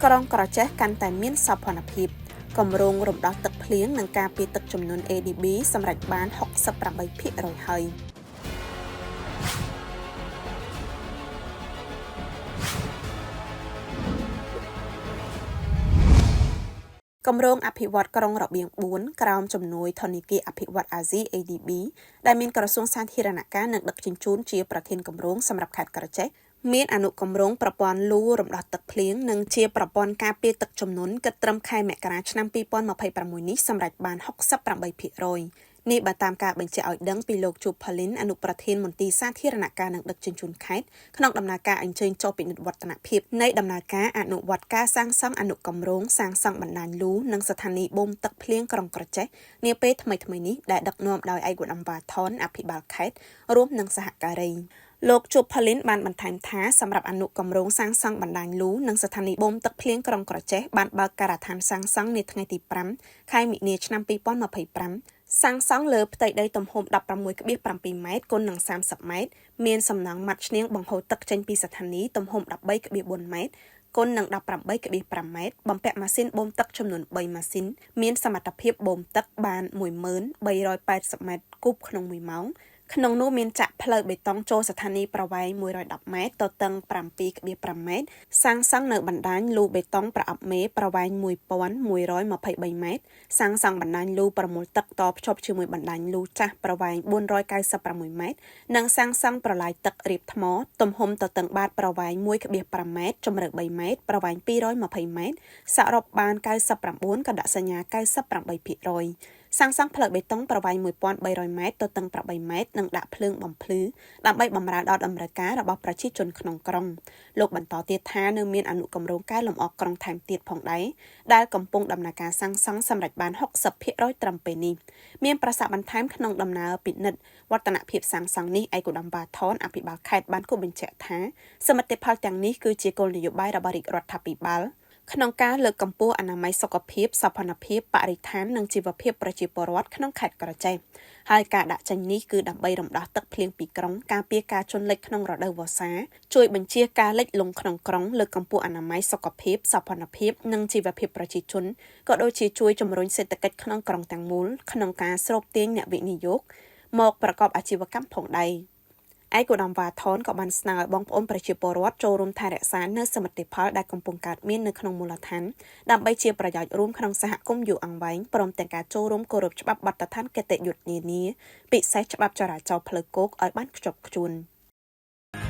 ក្រងក្រចេះកាន់តែមានសោភ័ណភាពគម្រោងរំដោះទឹកភ្លៀងនិងការពារទឹកជំនន់ ADB សម្រេចបាន 68% ហើយគម្រោងអភិវឌ្ឍក្រុងរបៀង4ក្រោមជំនួយធនាគារអភិវឌ្ឍអាស៊ី ADB ដែលមានក្រសួងសាធារណការនិងដឹកជញ្ជូនជាប្រធានគម្រោងសម្រាប់ខេត្តក្រចេះមានអនុគម្រោងប្រព័ន្ធលូរំដោះទឹកភ្លៀងនិងជាប្រព័ន្ធការពារទឹកជំនន់គិតត្រឹមខែមករាឆ្នាំ2026នេះសម្រេចបាន 68% នេះបើតាមការបញ្ជាក់ឲ្យដឹងពីលោកជួបផលីនអនុប្រធានមន្ទីរសាធារណការនិងដឹកជញ្ជូនខេត្តក្នុងដំណើរការអញ្ជើញចុះពិនិត្យវឌ្ឍនភាពនៃដំណើរការអនុវត្តការសាងសង់អនុគម្រោងសាងសង់បណ្ដាញលូនិងស្ថានីយ៍បូមទឹកភ្លៀងក្រុងក្រចេះនាពេលថ្មីៗនេះដែលដឹកនាំដោយឯកឧត្តមវ៉ាថនអភិបាលខេត្តរួមនឹងសហការីលោកជួបផលីនបានបន្ថែមថាសម្រាប់អនុគម្រោងសាងសង់បណ្ដាញលូនិងស្ថានីយ៍បូមទឹកភ្លៀងក្រុងក្រចេះបានបើកការដ្ឋានសាងសង់នាថ្ងៃទី5ខែមិនិនាឆ្នាំ2025សាងសង់លើផ្ទៃដីទំហំ 16.7 ម៉ែត្រគុណនឹង30ម៉ែត្រមានសំណង់ម៉ាត់ឈ្នាងបង្ហូរទឹកចេញពីស្ថានីយ៍ទំហំ 13.4 ម៉ែត្រគុណនឹង 18.5 ម៉ែត្របំពាក់ម៉ាស៊ីនបូមទឹកចំនួន3ម៉ាស៊ីនមានសមត្ថភាពបូមទឹកបាន 1380 ម៉ែត្រគូបក្នុង1ម៉ោងក្នុងនោះមានចាក់ផ្លូវបេតុងចូលស្ថានីយ៍ប្រវែង110ម៉ែត្រទទឹង 7.5 ម៉ែត្រសាងសង់នៅបណ្ដាញលូបេតុងប្រអប់មេប្រវែង 1123 ម៉ែត្រសាងសង់បណ្ដាញលូប្រមូលទឹកតភ្ជាប់ជាមួយបណ្ដាញលូចាស់ប្រវែង 496 ម៉ែត្រនិងសាងសង់ប្រឡាយទឹករៀបថ្មទំហំទទឹងបាតប្រវែង 1.5 ម៉ែត្រជម្រៅ3ម៉ែត្រប្រវែង 220 ម៉ែត្រសរុបបាន 99 កណ្ដាក់សញ្ញា 98%សាងសង់ផ្លូវបេតុងប្រវែង 1300 ម៉ែត្រទទឹង8ម៉ែត្រនិងដាក់ភ្លើងបំភ្លឺដើម្បីបម្រើដល់តម្រូវការរបស់ប្រជាជនក្នុងក្រុងលោកបន្តទៀតថានៅមានអនុគម្រោងកែលម្អក្រុងថែមទៀតផងដែរដែលកំពុងដំណើរការសាងសង់សម្រេចបាន 60% ត្រឹមពេលនេះមានប្រសាសន៍បន្ថែមក្នុងដំណើរពិនិត្យវឌ្ឍនភាពសាងសង់នេះឯកឧត្តមវ៉ាថនអភិបាលខេត្តបានគូបញ្ជាក់ថាសមិទ្ធផលទាំងនេះគឺជាគោលនយោបាយរបស់រាជរដ្ឋាភិបាលក្នុងការលើកកម្ពស់អនាម័យសុខភាពសោភ័ណភាពបរិស្ថាននិងជីវភាពប្រជាពលរដ្ឋក្នុងខេត្តក្រចេះហើយការដាក់ចេញនេះគឺដើម្បីរំដោះទឹកភ្លៀងពីក្រុងការពារការជន់លិចក្នុងរដូវវស្សាជួយបញ្ជៀសការលិចលង់ក្នុងក្រុងលើកកម្ពស់អនាម័យសុខភាពសោភ័ណភាពនិងជីវភាពប្រជាជនក៏ដូចជាជួយជំរុញសេដ្ឋកិច្ចក្នុងក្រុងទាំងមូលក្នុងការស្រូបទាញអ្នកវិនិយោគមកប្រកបអាជីវកម្មផងដែរឯកឧត្តមវ៉ាថនក៏បានស្នើឲ្យបងប្អូនប្រជាពលរដ្ឋចូលរួមថែរក្សានូវសមិទ្ធផលដែលកំពុងកើតមាននៅក្នុងមូលដ្ឋានដើម្បីជាប្រយោជន៍រួមក្នុងសហគមន៍យូរអង្វែងព្រមទាំងការចូលរួមគោរពច្បាប់បទដ្ឋានគតិយុត្តនានាពិសេសច្បាប់ចរាចរណ៍ផ្លូវគោកឲ្យបានខ្ជាប់ខ្ជួន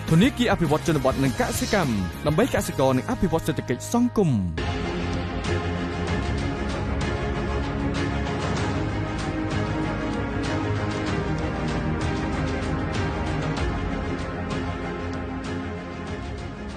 ធនធានអភិវឌ្ឍជនបទនិងកសិកម្មដើម្បីកសិករនិងអភិវឌ្ឍសេដ្ឋកិច្ចសង្គម